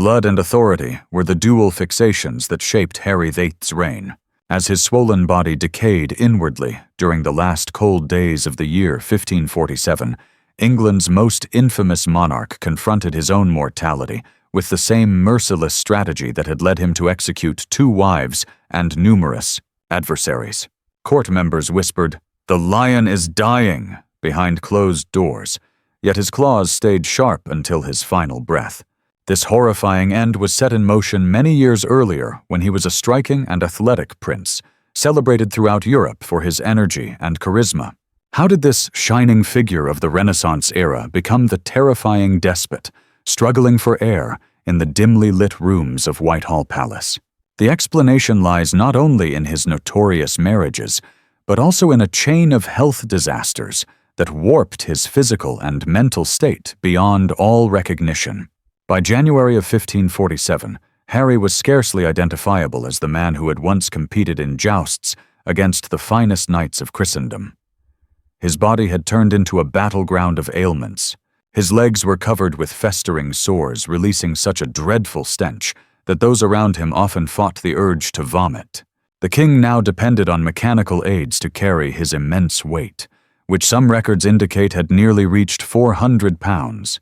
Blood and authority were the dual fixations that shaped Henry VIII's reign. As his swollen body decayed inwardly during the last cold days of the year 1547, England's most infamous monarch confronted his own mortality with the same merciless strategy that had led him to execute 2 wives and numerous adversaries. Court members whispered, "The lion is dying," behind closed doors, yet his claws stayed sharp until his final breath. This horrifying end was set in motion many years earlier when he was a striking and athletic prince, celebrated throughout Europe for his energy and charisma. How did this shining figure of the Renaissance era become the terrifying despot, struggling for air in the dimly lit rooms of Whitehall Palace? The explanation lies not only in his notorious marriages, but also in a chain of health disasters that warped his physical and mental state beyond all recognition. By January of 1547, Henry was scarcely identifiable as the man who had once competed in jousts against the finest knights of Christendom. His body had turned into a battleground of ailments. His legs were covered with festering sores, releasing such a dreadful stench that those around him often fought the urge to vomit. The king now depended on mechanical aids to carry his immense weight, which some records indicate had nearly reached 400 pounds.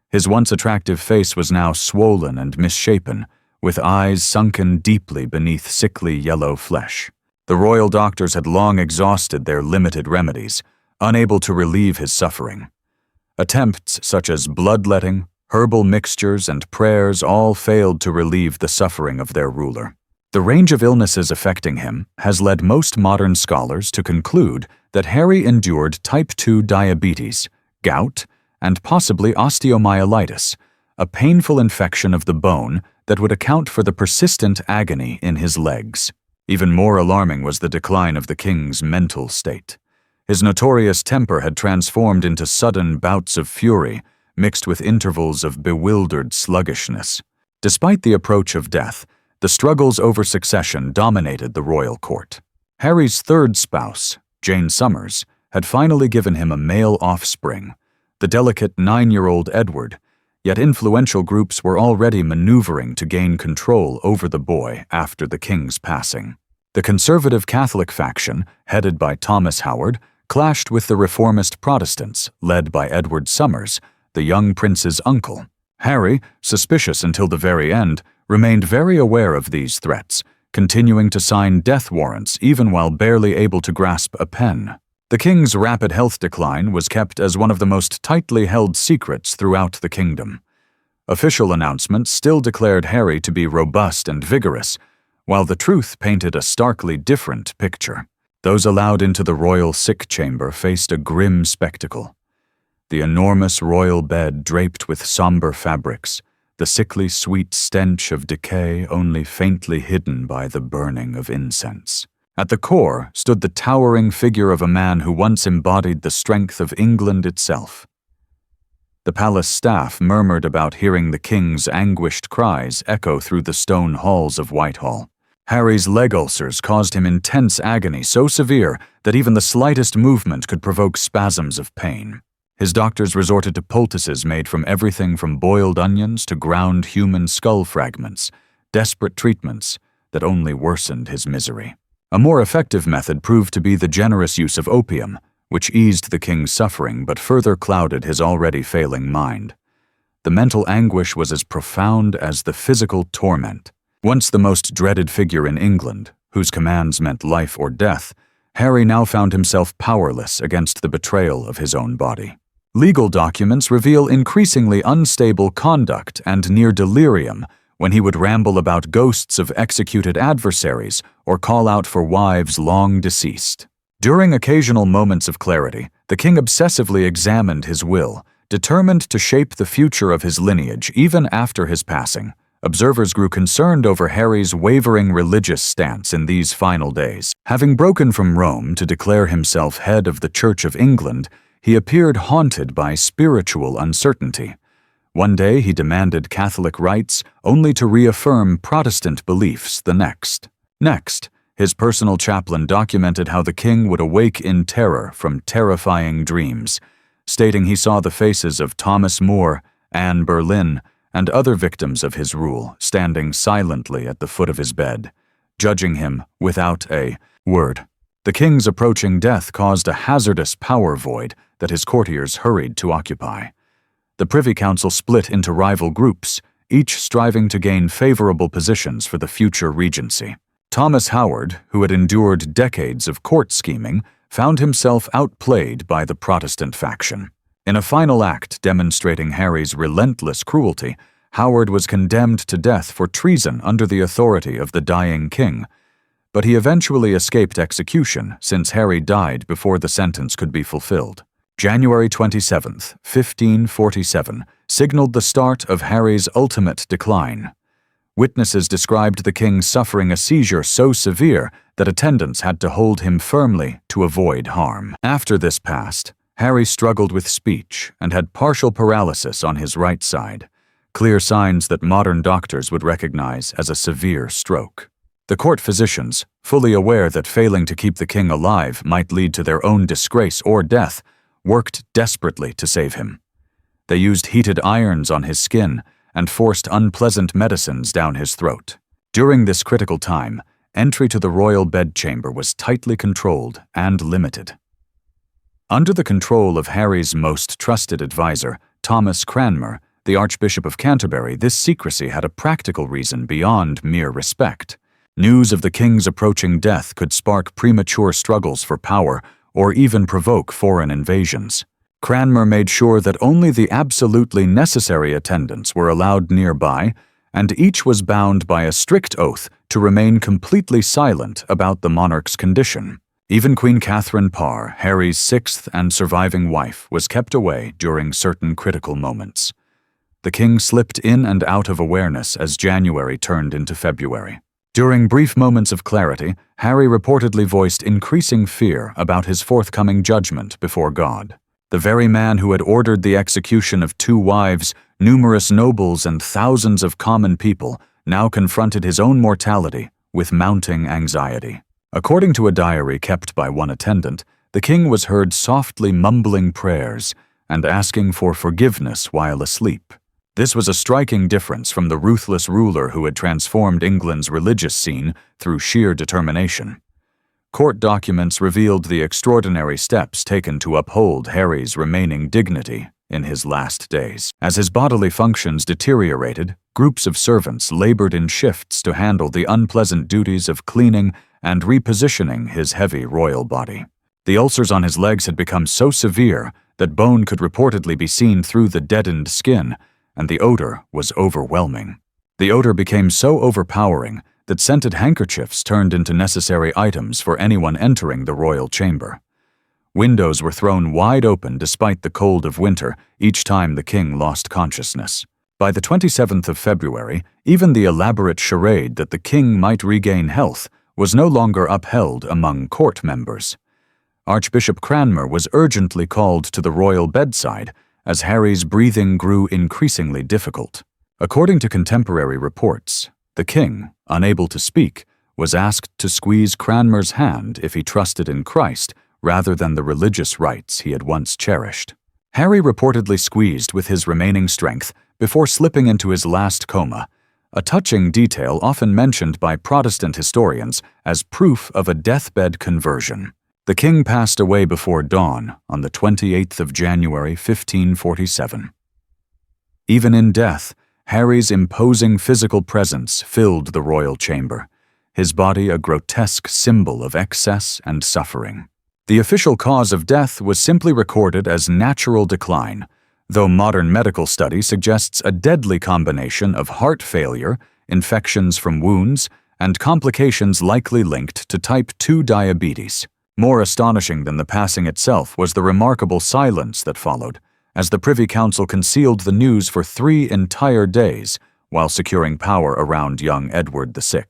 His once attractive face was now swollen and misshapen, with eyes sunken deeply beneath sickly yellow flesh. The royal doctors had long exhausted their limited remedies, unable to relieve his suffering. Attempts such as bloodletting, herbal mixtures, and prayers all failed to relieve the suffering of their ruler. The range of illnesses affecting him has led most modern scholars to conclude that Henry endured type 2 diabetes, gout, and possibly osteomyelitis, a painful infection of the bone that would account for the persistent agony in his legs. Even more alarming was the decline of the king's mental state. His notorious temper had transformed into sudden bouts of fury, mixed with intervals of bewildered sluggishness. Despite the approach of death, the struggles over succession dominated the royal court. Henry's third spouse, Jane Somers, had finally given him a male offspring, the delicate 9-year-old Edward, yet influential groups were already maneuvering to gain control over the boy after the king's passing. The conservative Catholic faction, headed by Thomas Howard, clashed with the reformist Protestants, led by Edward Somers, the young prince's uncle. Henry, suspicious until the very end, remained very aware of these threats, continuing to sign death warrants even while barely able to grasp a pen. The king's rapid health decline was kept as one of the most tightly held secrets throughout the kingdom. Official announcements still declared Henry to be robust and vigorous, while the truth painted a starkly different picture. Those allowed into the royal sick chamber faced a grim spectacle. The enormous royal bed draped with somber fabrics, the sickly sweet stench of decay only faintly hidden by the burning of incense. At the core stood the towering figure of a man who once embodied the strength of England itself. The palace staff murmured about hearing the king's anguished cries echo through the stone halls of Whitehall. Henry's leg ulcers caused him intense agony so severe that even the slightest movement could provoke spasms of pain. His doctors resorted to poultices made from everything from boiled onions to ground human skull fragments, desperate treatments that only worsened his misery. A more effective method proved to be the generous use of opium, which eased the king's suffering but further clouded his already failing mind. The mental anguish was as profound as the physical torment. Once the most dreaded figure in England, whose commands meant life or death, Henry now found himself powerless against the betrayal of his own body. Legal documents reveal increasingly unstable conduct and near delirium when he would ramble about ghosts of executed adversaries or call out for wives long deceased. During occasional moments of clarity, the king obsessively examined his will, determined to shape the future of his lineage even after his passing. Observers grew concerned over Henry's wavering religious stance in these final days. Having broken from Rome to declare himself head of the Church of England, he appeared haunted by spiritual uncertainty. One day he demanded Catholic rites, only to reaffirm Protestant beliefs the next. Next, his personal chaplain documented how the king would awake in terror from terrifying dreams, stating he saw the faces of Thomas More, Anne Boleyn, and other victims of his rule standing silently at the foot of his bed, judging him without a word. The king's approaching death caused a hazardous power void that his courtiers hurried to occupy. The Privy Council split into rival groups, each striving to gain favorable positions for the future regency. Thomas Howard, who had endured decades of court scheming, found himself outplayed by the Protestant faction. In a final act demonstrating Harry's relentless cruelty, Howard was condemned to death for treason under the authority of the dying king, but he eventually escaped execution since Harry died before the sentence could be fulfilled. January 27, 1547, signaled the start of Harry's ultimate decline. Witnesses described the king suffering a seizure so severe that attendants had to hold him firmly to avoid harm. After this passed, Harry struggled with speech and had partial paralysis on his right side, clear signs that modern doctors would recognize as a severe stroke. The court physicians, fully aware that failing to keep the king alive might lead to their own disgrace or death, worked desperately to save him. They used heated irons on his skin and forced unpleasant medicines down his throat. During this critical time, entry to the royal bedchamber was tightly controlled and limited. Under the control of Harry's most trusted advisor, Thomas Cranmer, the Archbishop of Canterbury, this secrecy had a practical reason beyond mere respect. News of the king's approaching death could spark premature struggles for power or even provoke foreign invasions. Cranmer made sure that only the absolutely necessary attendants were allowed nearby, and each was bound by a strict oath to remain completely silent about the monarch's condition. Even Queen Catherine Parr, Harry's sixth and surviving wife, was kept away during certain critical moments. The king slipped in and out of awareness as January turned into February. During brief moments of clarity, Harry reportedly voiced increasing fear about his forthcoming judgment before God. The very man who had ordered the execution of 2 wives, numerous nobles, and thousands of common people now confronted his own mortality with mounting anxiety. According to a diary kept by one attendant, the king was heard softly mumbling prayers and asking for forgiveness while asleep. This was a striking difference from the ruthless ruler who had transformed England's religious scene through sheer determination. Court documents revealed the extraordinary steps taken to uphold Harry's remaining dignity in his last days. As his bodily functions deteriorated, groups of servants labored in shifts to handle the unpleasant duties of cleaning and repositioning his heavy royal body. The ulcers on his legs had become so severe that bone could reportedly be seen through the deadened skin, and the odor was overwhelming. The odor became so overpowering that scented handkerchiefs turned into necessary items for anyone entering the royal chamber. Windows were thrown wide open despite the cold of winter each time the king lost consciousness. By the 27th of February, even the elaborate charade that the king might regain health was no longer upheld among court members. Archbishop Cranmer was urgently called to the royal bedside as Harry's breathing grew increasingly difficult. According to contemporary reports, the king, unable to speak, was asked to squeeze Cranmer's hand if he trusted in Christ rather than the religious rites he had once cherished. Harry reportedly squeezed with his remaining strength before slipping into his last coma, a touching detail often mentioned by Protestant historians as proof of a deathbed conversion. The king passed away before dawn on the 28th of January, 1547. Even in death, Harry's imposing physical presence filled the royal chamber, his body a grotesque symbol of excess and suffering. The official cause of death was simply recorded as natural decline, though modern medical study suggests a deadly combination of heart failure, infections from wounds, and complications likely linked to type 2 diabetes. More astonishing than the passing itself was the remarkable silence that followed, as the Privy Council concealed the news for 3 entire days while securing power around young Edward VI.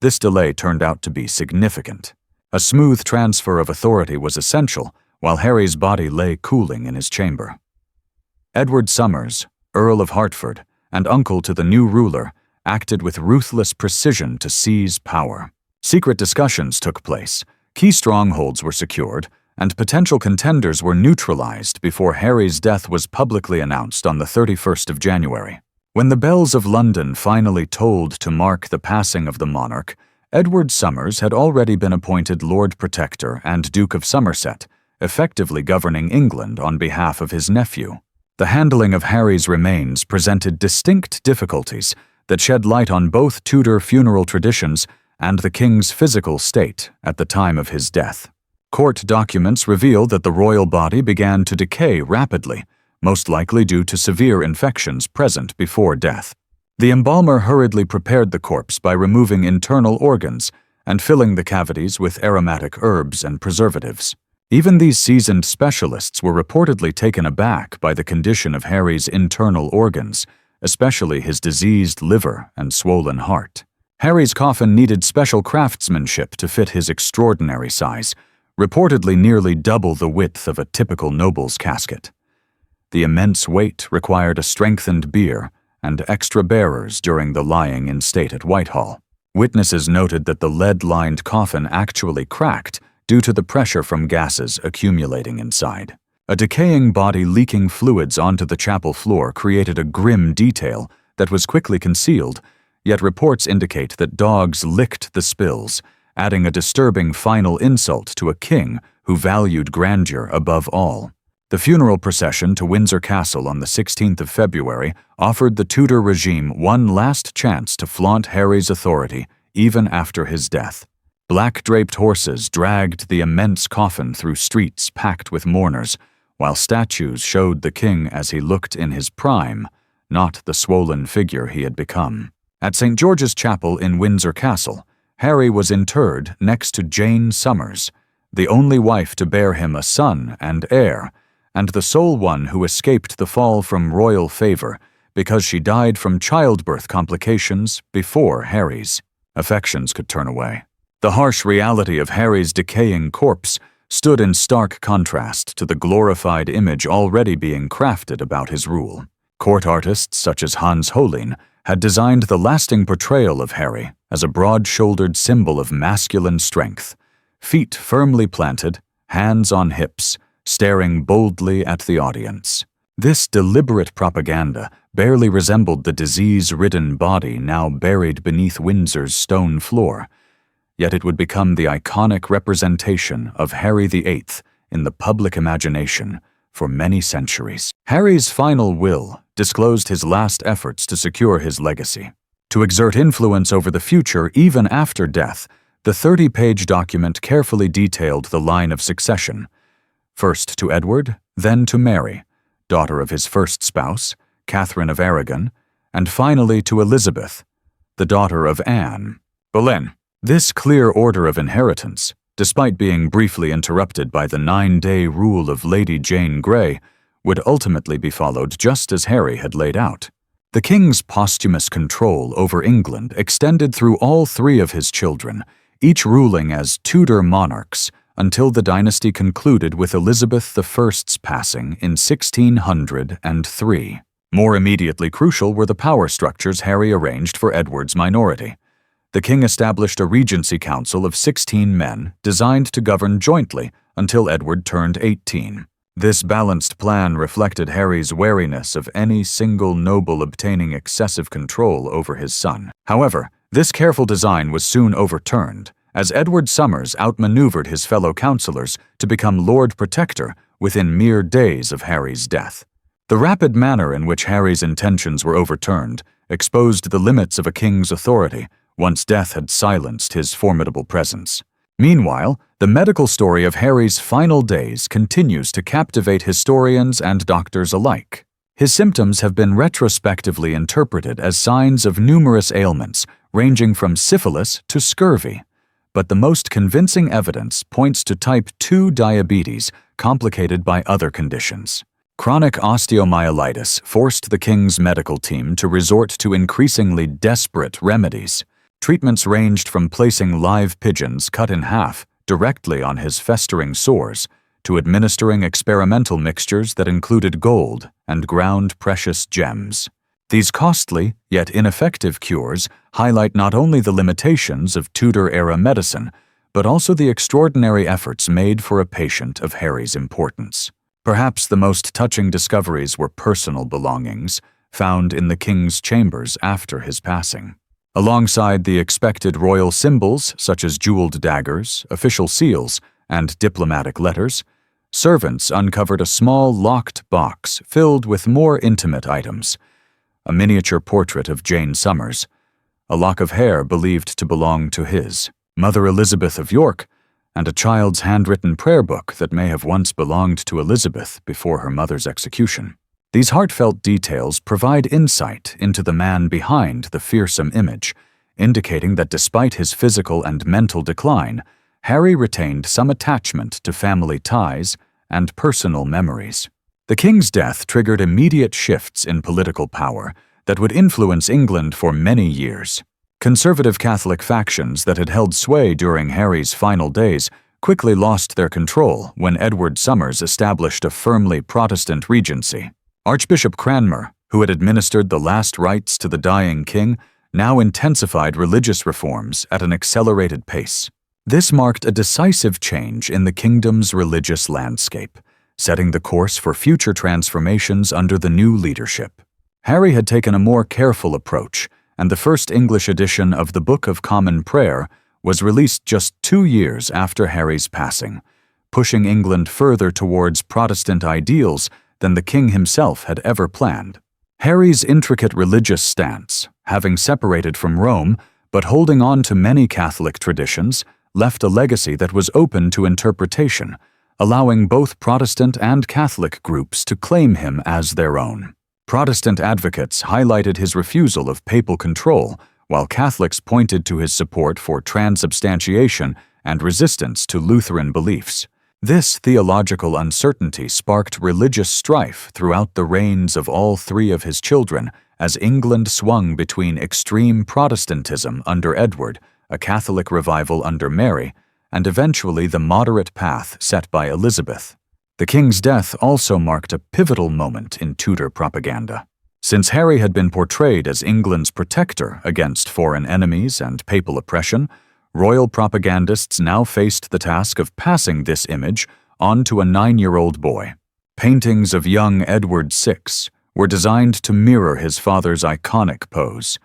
This delay turned out to be significant. A smooth transfer of authority was essential while Harry's body lay cooling in his chamber. Edward Somers, Earl of Hertford, and uncle to the new ruler, acted with ruthless precision to seize power. Secret discussions took place, key strongholds were secured, and potential contenders were neutralized before Harry's death was publicly announced on the 31st of January. When the bells of London finally tolled to mark the passing of the monarch, Edward Somers had already been appointed Lord Protector and Duke of Somerset, effectively governing England on behalf of his nephew. The handling of Harry's remains presented distinct difficulties that shed light on both Tudor funeral traditions and the king's physical state at the time of his death. Court documents reveal that the royal body began to decay rapidly, most likely due to severe infections present before death. The embalmer hurriedly prepared the corpse by removing internal organs and filling the cavities with aromatic herbs and preservatives. Even these seasoned specialists were reportedly taken aback by the condition of Harry's internal organs, especially his diseased liver and swollen heart. Harry's coffin needed special craftsmanship to fit his extraordinary size, reportedly nearly double the width of a typical noble's casket. The immense weight required a strengthened bier and extra bearers during the lying in state at Whitehall. Witnesses noted that the lead-lined coffin actually cracked due to the pressure from gases accumulating inside. A decaying body leaking fluids onto the chapel floor created a grim detail that was quickly concealed, yet reports indicate that dogs licked the spills, adding a disturbing final insult to a king who valued grandeur above all. The funeral procession to Windsor Castle on the 16th of February offered the Tudor regime one last chance to flaunt Harry's authority even after his death. Black-draped horses dragged the immense coffin through streets packed with mourners, while statues showed the king as he looked in his prime, not the swollen figure he had become. At St. George's Chapel in Windsor Castle, Harry was interred next to Jane Somers, the only wife to bear him a son and heir, and the sole one who escaped the fall from royal favor because she died from childbirth complications before Harry's. Affections could turn away. The harsh reality of Harry's decaying corpse stood in stark contrast to the glorified image already being crafted about his rule. Court artists such as Hans Hollein had designed the lasting portrayal of Harry as a broad-shouldered symbol of masculine strength, feet firmly planted, hands on hips, staring boldly at the audience. This deliberate propaganda barely resembled the disease-ridden body now buried beneath Windsor's stone floor, yet it would become the iconic representation of Henry VIII in the public imagination for many centuries. Harry's final will disclosed his last efforts to secure his legacy. To exert influence over the future even after death, the 30-page document carefully detailed the line of succession, first to Edward, then to Mary, daughter of his first spouse, Catherine of Aragon, and finally to Elizabeth, the daughter of Anne Boleyn. This clear order of inheritance, despite being briefly interrupted by the 9-day rule of Lady Jane Grey, would ultimately be followed just as Harry had laid out. The king's posthumous control over England extended through all three of his children, each ruling as Tudor monarchs, until the dynasty concluded with Elizabeth I's passing in 1603. More immediately crucial were the power structures Harry arranged for Edward's minority. The king established a regency council of 16 men designed to govern jointly until Edward turned 18. This balanced plan reflected Harry's wariness of any single noble obtaining excessive control over his son. However, this careful design was soon overturned, as Edward Somers outmaneuvered his fellow councillors to become Lord Protector within mere days of Harry's death. The rapid manner in which Harry's intentions were overturned exposed the limits of a king's authority once death had silenced his formidable presence. Meanwhile, the medical story of Harry's final days continues to captivate historians and doctors alike. His symptoms have been retrospectively interpreted as signs of numerous ailments, ranging from syphilis to scurvy. But the most convincing evidence points to type 2 diabetes, complicated by other conditions. Chronic osteomyelitis forced the king's medical team to resort to increasingly desperate remedies. Treatments ranged from placing live pigeons cut in half directly on his festering sores to administering experimental mixtures that included gold and ground precious gems. These costly, yet ineffective cures highlight not only the limitations of Tudor-era medicine, but also the extraordinary efforts made for a patient of Harry's importance. Perhaps the most touching discoveries were personal belongings, found in the king's chambers after his passing. Alongside the expected royal symbols such as jeweled daggers, official seals, and diplomatic letters, servants uncovered a small locked box filled with more intimate items: a miniature portrait of Jane Somers, a lock of hair believed to belong to his Mother Elizabeth of York, and a child's handwritten prayer book that may have once belonged to Elizabeth before her mother's execution. These heartfelt details provide insight into the man behind the fearsome image, indicating that despite his physical and mental decline, Harry retained some attachment to family ties and personal memories. The king's death triggered immediate shifts in political power that would influence England for many years. Conservative Catholic factions that had held sway during Harry's final days quickly lost their control when Edward Somers established a firmly Protestant regency. Archbishop Cranmer, who had administered the last rites to the dying king, now intensified religious reforms at an accelerated pace. This marked a decisive change in the kingdom's religious landscape, setting the course for future transformations under the new leadership. Harry had taken a more careful approach, and the first English edition of the Book of Common Prayer was released just 2 years after Harry's passing, pushing England further towards Protestant ideals than the king himself had ever planned. Harry's intricate religious stance, having separated from Rome but holding on to many Catholic traditions, left a legacy that was open to interpretation, allowing both Protestant and Catholic groups to claim him as their own. Protestant advocates highlighted his refusal of papal control, while Catholics pointed to his support for transubstantiation and resistance to Lutheran beliefs. This theological uncertainty sparked religious strife throughout the reigns of all 3 of his children as England swung between extreme Protestantism under Edward, a Catholic revival under Mary, and eventually the moderate path set by Elizabeth. The king's death also marked a pivotal moment in Tudor propaganda. Since Harry had been portrayed as England's protector against foreign enemies and papal oppression, royal propagandists now faced the task of passing this image on to a 9-year-old boy. Paintings of young Edward VI were designed to mirror his father's iconic pose,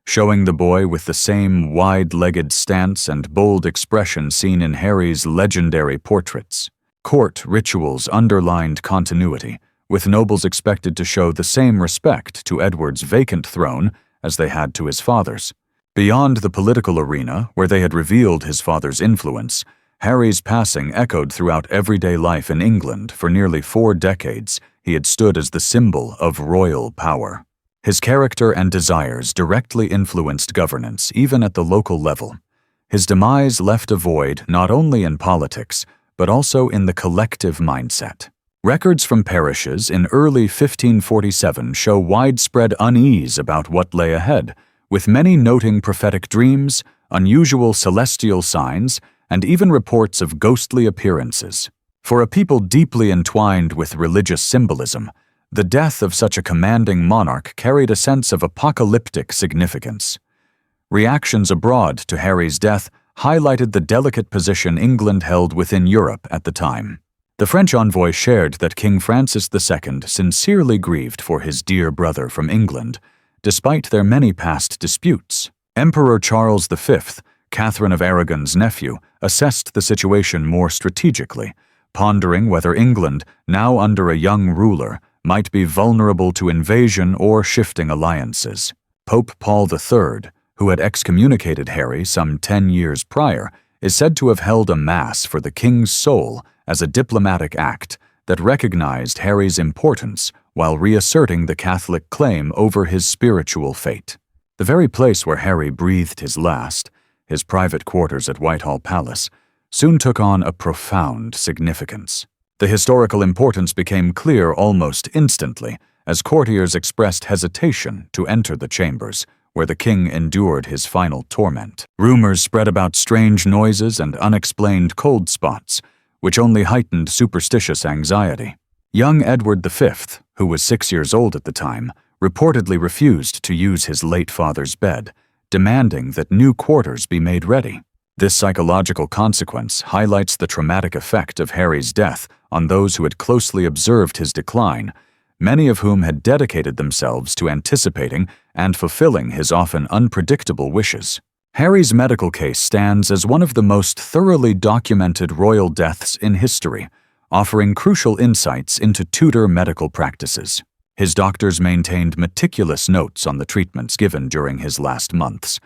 showing the boy with the same wide-legged stance and bold expression seen in Harry's legendary portraits. Court rituals underlined continuity, with nobles expected to show the same respect to Edward's vacant throne as they had to his father's. Beyond the political arena, where they had revealed his father's influence, Harry's passing echoed throughout everyday life in England. For nearly 4 decades, he had stood as the symbol of royal power. His character and desires directly influenced governance, even at the local level. His demise left a void not only in politics, but also in the collective mindset. Records from parishes in early 1547 show widespread unease about what lay ahead, with many noting prophetic dreams, unusual celestial signs, and even reports of ghostly appearances. For a people deeply entwined with religious symbolism, the death of such a commanding monarch carried a sense of apocalyptic significance. Reactions abroad to Harry's death highlighted the delicate position England held within Europe at the time. The French envoy shared that King Francis II sincerely grieved for his dear brother from England, despite their many past disputes. Emperor Charles V, Catherine of Aragon's nephew, assessed the situation more strategically, pondering whether England, now under a young ruler, might be vulnerable to invasion or shifting alliances. Pope Paul III, who had excommunicated Harry some 10 years prior, is said to have held a mass for the king's soul as a diplomatic act that recognized Harry's importance while reasserting the Catholic claim over his spiritual fate. The very place where Harry breathed his last, his private quarters at Whitehall Palace, soon took on a profound significance. The historical importance became clear almost instantly as courtiers expressed hesitation to enter the chambers, where the king endured his final torment. Rumors spread about strange noises and unexplained cold spots, which only heightened superstitious anxiety. Young Edward V, who was 6 years old at the time, reportedly refused to use his late father's bed, demanding that new quarters be made ready. This psychological consequence highlights the traumatic effect of Harry's death on those who had closely observed his decline, many of whom had dedicated themselves to anticipating and fulfilling his often unpredictable wishes. Harry's medical case stands as one of the most thoroughly documented royal deaths in history, offering crucial insights into Tudor medical practices. His doctors maintained meticulous notes on the treatments given during his last months,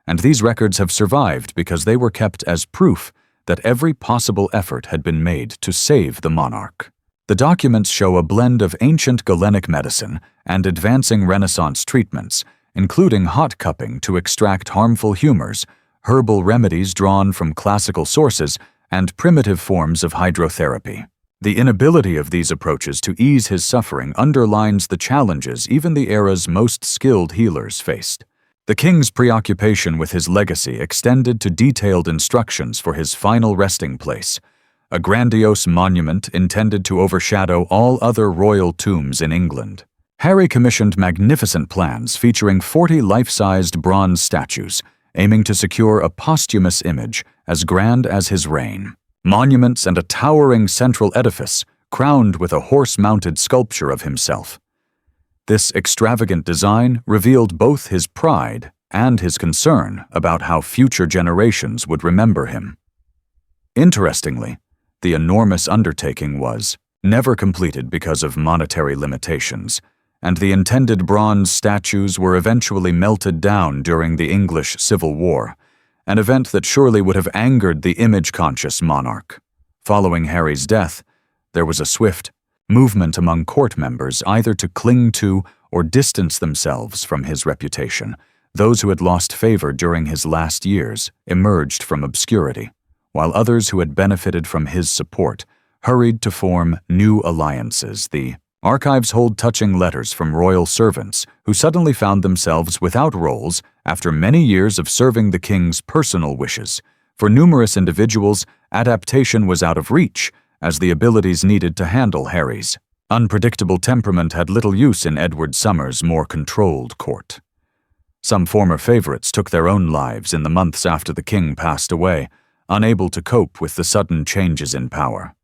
and these records have survived because they were kept as proof that every possible effort had been made to save the monarch. The documents show a blend of ancient Galenic medicine and advancing Renaissance treatments, including hot cupping to extract harmful humors, herbal remedies drawn from classical sources, and primitive forms of hydrotherapy. The inability of these approaches to ease his suffering underlines the challenges even the era's most skilled healers faced. The king's preoccupation with his legacy extended to detailed instructions for his final resting place, a grandiose monument intended to overshadow all other royal tombs in England. Harry commissioned magnificent plans featuring 40 life-sized bronze statues, aiming to secure a posthumous image as grand as his reign. Monuments and a towering central edifice, crowned with a horse-mounted sculpture of himself. This extravagant design revealed both his pride and his concern about how future generations would remember him. Interestingly, the enormous undertaking was never completed because of monetary limitations, and the intended bronze statues were eventually melted down during the English Civil War, an event that surely would have angered the image-conscious monarch. Following Harry's death, there was a swift movement among court members either to cling to or distance themselves from his reputation. Those who had lost favor during his last years emerged from obscurity, while others who had benefited from his support hurried to form new alliances. The archives hold touching letters from royal servants who suddenly found themselves without roles after many years of serving the king's personal wishes. For numerous individuals, adaptation was out of reach, as the abilities needed to handle Harry's unpredictable temperament had little use in Edward Summer's more controlled court. Some former favorites took their own lives in the months after the king passed away, unable to cope with the sudden changes in power.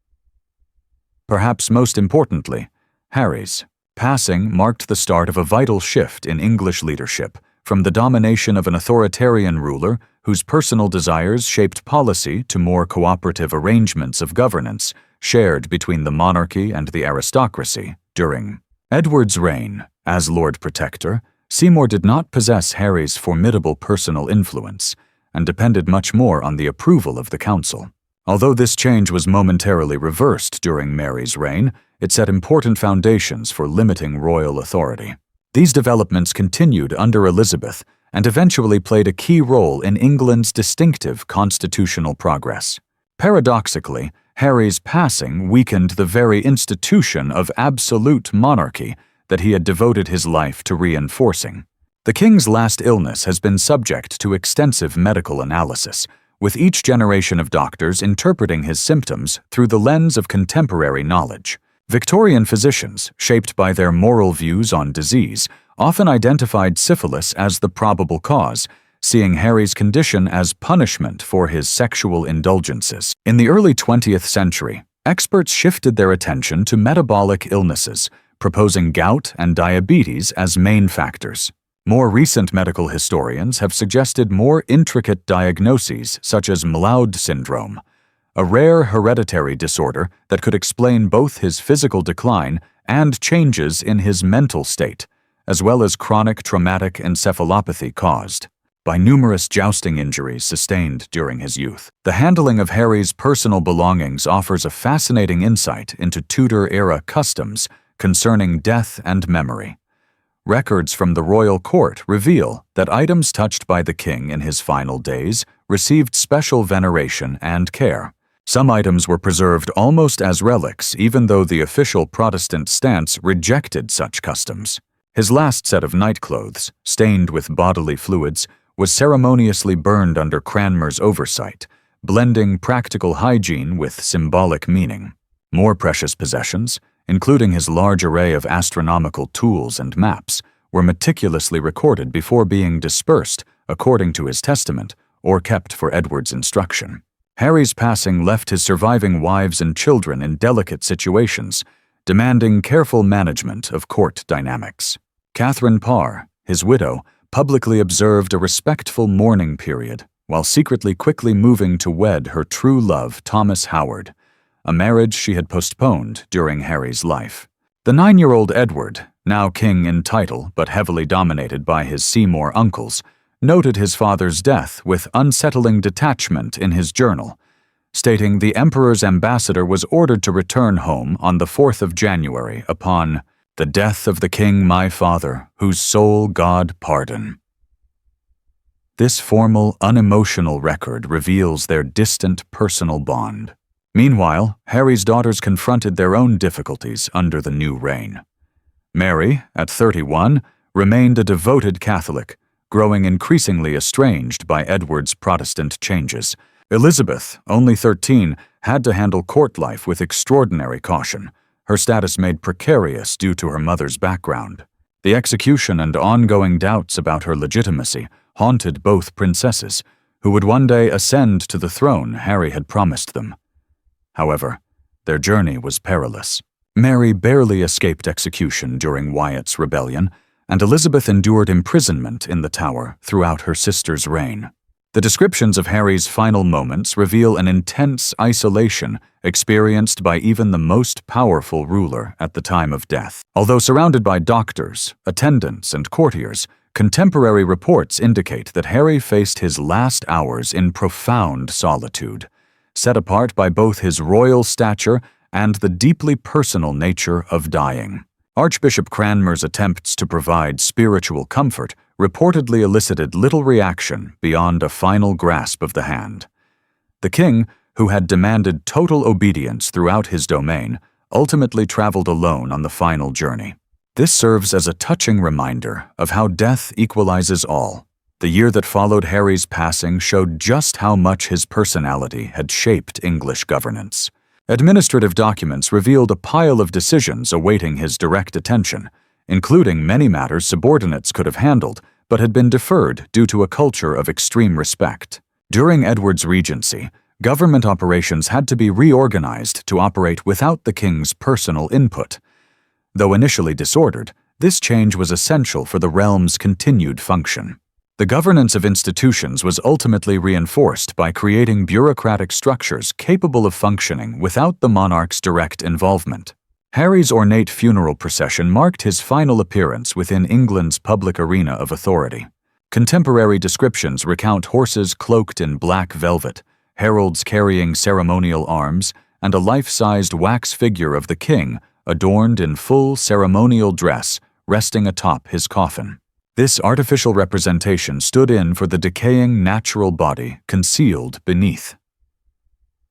Perhaps most importantly, Harry's passing marked the start of a vital shift in English leadership, from the domination of an authoritarian ruler whose personal desires shaped policy to more cooperative arrangements of governance shared between the monarchy and the aristocracy. During Edward's reign as Lord Protector, Seymour did not possess Harry's formidable personal influence and depended much more on the approval of the council. Although this change was momentarily reversed during Mary's reign, it set important foundations for limiting royal authority. These developments continued under Elizabeth and eventually played a key role in England's distinctive constitutional progress. Paradoxically, Harry's passing weakened the very institution of absolute monarchy that he had devoted his life to reinforcing. The king's last illness has been subject to extensive medical analysis, with each generation of doctors interpreting his symptoms through the lens of contemporary knowledge. Victorian physicians, shaped by their moral views on disease, often identified syphilis as the probable cause, seeing Harry's condition as punishment for his sexual indulgences. In the early 20th century, experts shifted their attention to metabolic illnesses, proposing gout and diabetes as main factors. More recent medical historians have suggested more intricate diagnoses such as Mallaud syndrome, a rare hereditary disorder that could explain both his physical decline and changes in his mental state, as well as chronic traumatic encephalopathy caused by numerous jousting injuries sustained during his youth. The handling of Harry's personal belongings offers a fascinating insight into Tudor-era customs concerning death and memory. Records from the royal court reveal that items touched by the king in his final days received special veneration and care. Some items were preserved almost as relics, even though the official Protestant stance rejected such customs. His last set of nightclothes, stained with bodily fluids, was ceremoniously burned under Cranmer's oversight, blending practical hygiene with symbolic meaning. More precious possessions, including his large array of astronomical tools and maps, were meticulously recorded before being dispersed according to his testament or kept for Edward's instruction. Harry's passing left his surviving wives and children in delicate situations, demanding careful management of court dynamics. Catherine Parr, his widow, publicly observed a respectful mourning period, while secretly quickly moving to wed her true love, Thomas Howard, a marriage she had postponed during Harry's life. The 9-year-old Edward, now king in title but heavily dominated by his Seymour uncles, noted his father's death with unsettling detachment in his journal, stating the emperor's ambassador was ordered to return home on the 4th of January upon the death of the king my father, whose soul God pardon. This formal, unemotional record reveals their distant personal bond. Meanwhile, Harry's daughters confronted their own difficulties under the new reign. Mary, at 31, remained a devoted Catholic, growing increasingly estranged by Edward's Protestant changes. Elizabeth, only 13, had to handle court life with extraordinary caution, her status made precarious due to her mother's background. The execution and ongoing doubts about her legitimacy haunted both princesses, who would one day ascend to the throne Harry had promised them. However, their journey was perilous. Mary barely escaped execution during Wyatt's rebellion, and Elizabeth endured imprisonment in the Tower throughout her sister's reign. The descriptions of Harry's final moments reveal an intense isolation experienced by even the most powerful ruler at the time of death. Although surrounded by doctors, attendants, and courtiers, contemporary reports indicate that Harry faced his last hours in profound solitude, set apart by both his royal stature and the deeply personal nature of dying. Archbishop Cranmer's attempts to provide spiritual comfort reportedly elicited little reaction beyond a final grasp of the hand. The king, who had demanded total obedience throughout his domain, ultimately traveled alone on the final journey. This serves as a touching reminder of how death equalizes all. The year that followed Harry's passing showed just how much his personality had shaped English governance. Administrative documents revealed a pile of decisions awaiting his direct attention, including many matters subordinates could have handled but had been deferred due to a culture of extreme respect. During Edward's regency, government operations had to be reorganized to operate without the king's personal input. Though initially disordered, this change was essential for the realm's continued function. The governance of institutions was ultimately reinforced by creating bureaucratic structures capable of functioning without the monarch's direct involvement. Harry's ornate funeral procession marked his final appearance within England's public arena of authority. Contemporary descriptions recount horses cloaked in black velvet, heralds carrying ceremonial arms, and a life-sized wax figure of the king adorned in full ceremonial dress resting atop his coffin. This artificial representation stood in for the decaying natural body concealed beneath.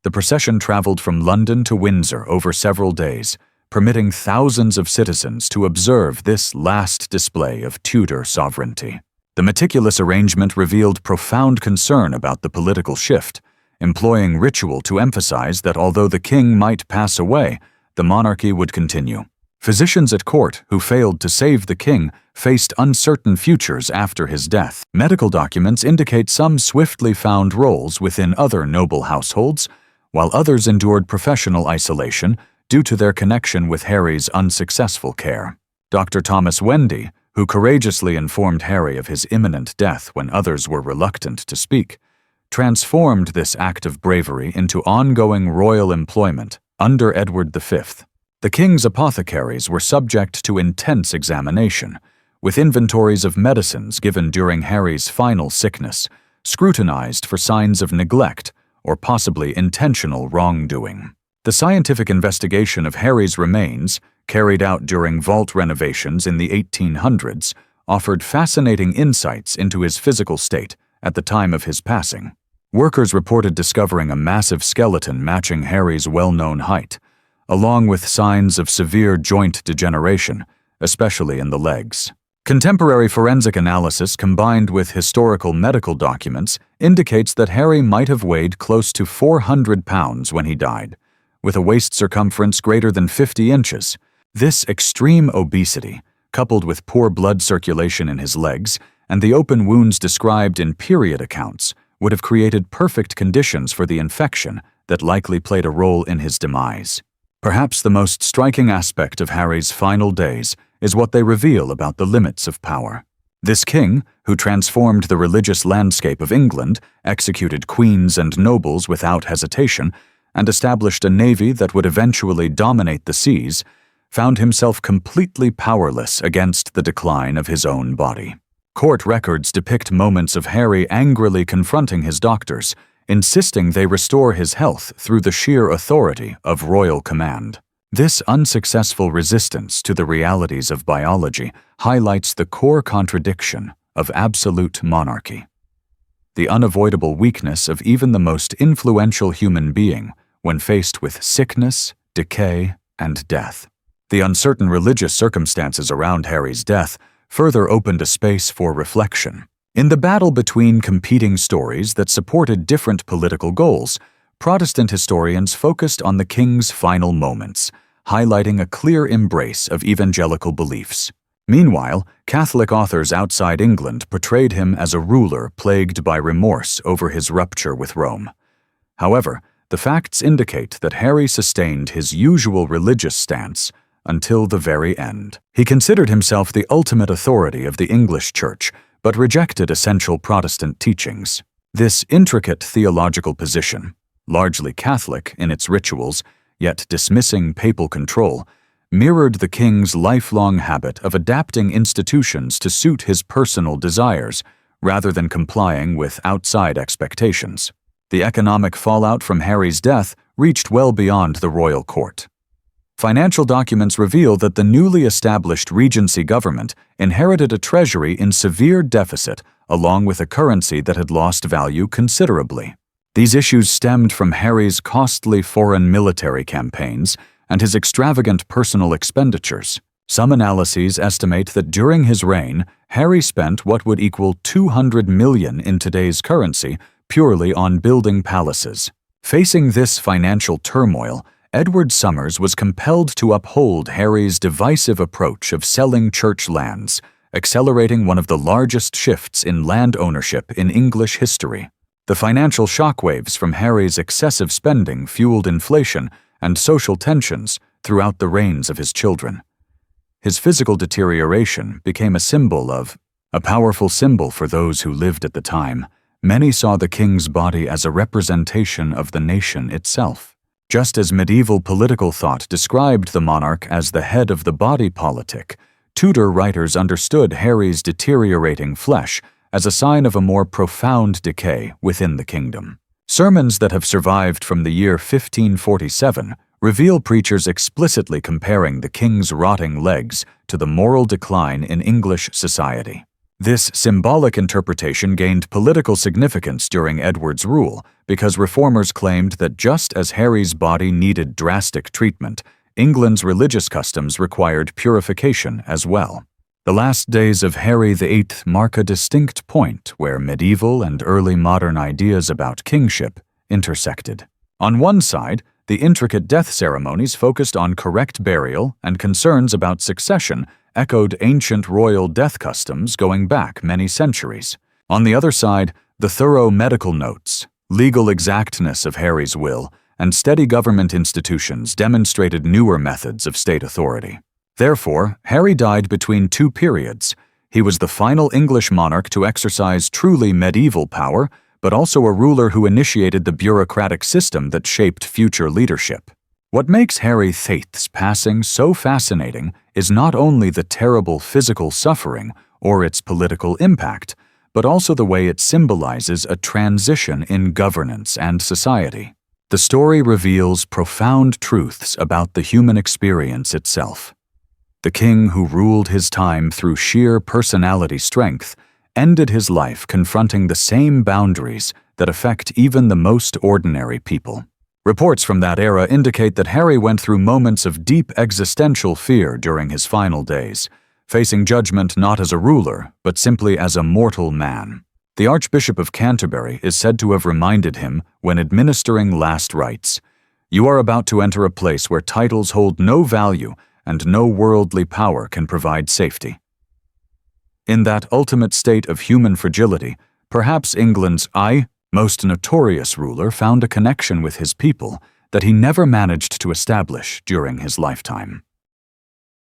The procession traveled from London to Windsor over several days, permitting thousands of citizens to observe this last display of Tudor sovereignty. The meticulous arrangement revealed profound concern about the political shift, employing ritual to emphasize that although the king might pass away, the monarchy would continue. Physicians at court who failed to save the king faced uncertain futures after his death. Medical documents indicate some swiftly found roles within other noble households, while others endured professional isolation due to their connection with Harry's unsuccessful care. Dr. Thomas Wendy, who courageously informed Harry of his imminent death when others were reluctant to speak, transformed this act of bravery into ongoing royal employment under Edward V. The king's apothecaries were subject to intense examination, with inventories of medicines given during Harry's final sickness, scrutinized for signs of neglect or possibly intentional wrongdoing. The scientific investigation of Harry's remains, carried out during vault renovations in the 1800s, offered fascinating insights into his physical state at the time of his passing. Workers reported discovering a massive skeleton matching Harry's well-known height, along with signs of severe joint degeneration, especially in the legs. Contemporary forensic analysis combined with historical medical documents indicates that Harry might have weighed close to 400 pounds when he died, with a waist circumference greater than 50 inches. This extreme obesity, coupled with poor blood circulation in his legs and the open wounds described in period accounts, would have created perfect conditions for the infection that likely played a role in his demise. Perhaps the most striking aspect of Harry's final days is what they reveal about the limits of power. This king, who transformed the religious landscape of England, executed queens and nobles without hesitation, and established a navy that would eventually dominate the seas, found himself completely powerless against the decline of his own body. Court records depict moments of Harry angrily confronting his doctors, insisting they restore his health through the sheer authority of royal command. This unsuccessful resistance to the realities of biology highlights the core contradiction of absolute monarchy. The unavoidable weakness of even the most influential human being when faced with sickness, decay, and death. The uncertain religious circumstances around Harry's death further opened a space for reflection. In the battle between competing stories that supported different political goals, Protestant historians focused on the king's final moments, highlighting a clear embrace of evangelical beliefs. Meanwhile, Catholic authors outside England portrayed him as a ruler plagued by remorse over his rupture with Rome. However, the facts indicate that Harry sustained his usual religious stance until the very end. He considered himself the ultimate authority of the English Church, but rejected essential Protestant teachings. This intricate theological position, largely Catholic in its rituals, yet dismissing papal control, mirrored the king's lifelong habit of adapting institutions to suit his personal desires, rather than complying with outside expectations. The economic fallout from Harry's death reached well beyond the royal court. Financial documents reveal that the newly established Regency government inherited a treasury in severe deficit, along with a currency that had lost value considerably. These issues stemmed from Harry's costly foreign military campaigns and his extravagant personal expenditures. Some analyses estimate that during his reign, Harry spent what would equal $200 million in today's currency purely on building palaces. Facing this financial turmoil, Edward Somers was compelled to uphold Harry's divisive approach of selling church lands, accelerating one of the largest shifts in land ownership in English history. The financial shockwaves from Harry's excessive spending fueled inflation and social tensions throughout the reigns of his children. His physical deterioration became a powerful symbol for those who lived at the time. Many saw the king's body as a representation of the nation itself. Just as medieval political thought described the monarch as the head of the body politic, Tudor writers understood Harry's deteriorating flesh as a sign of a more profound decay within the kingdom. Sermons that have survived from the year 1547 reveal preachers explicitly comparing the king's rotting legs to the moral decline in English society. This symbolic interpretation gained political significance during Edward's rule because reformers claimed that just as Harry's body needed drastic treatment, England's religious customs required purification as well. The last days of Henry VIII mark a distinct point where medieval and early modern ideas about kingship intersected. On one side, the intricate death ceremonies focused on correct burial, and concerns about succession echoed ancient royal death customs going back many centuries. On the other side, the thorough medical notes, legal exactness of Harry's will, and steady government institutions demonstrated newer methods of state authority. Therefore, Harry died between two periods. He was the final English monarch to exercise truly medieval power, but also a ruler who initiated the bureaucratic system that shaped future leadership. What makes Henry VIII's passing so fascinating is not only the terrible physical suffering or its political impact, but also the way it symbolizes a transition in governance and society. The story reveals profound truths about the human experience itself. The king who ruled his time through sheer personality strength ended his life confronting the same boundaries that affect even the most ordinary people. Reports from that era indicate that Harry went through moments of deep existential fear during his final days, facing judgment not as a ruler, but simply as a mortal man. The Archbishop of Canterbury is said to have reminded him when administering last rites, "You are about to enter a place where titles hold no value and no worldly power can provide safety." In that ultimate state of human fragility, perhaps England's most notorious ruler found a connection with his people, that he never managed to establish during his lifetime.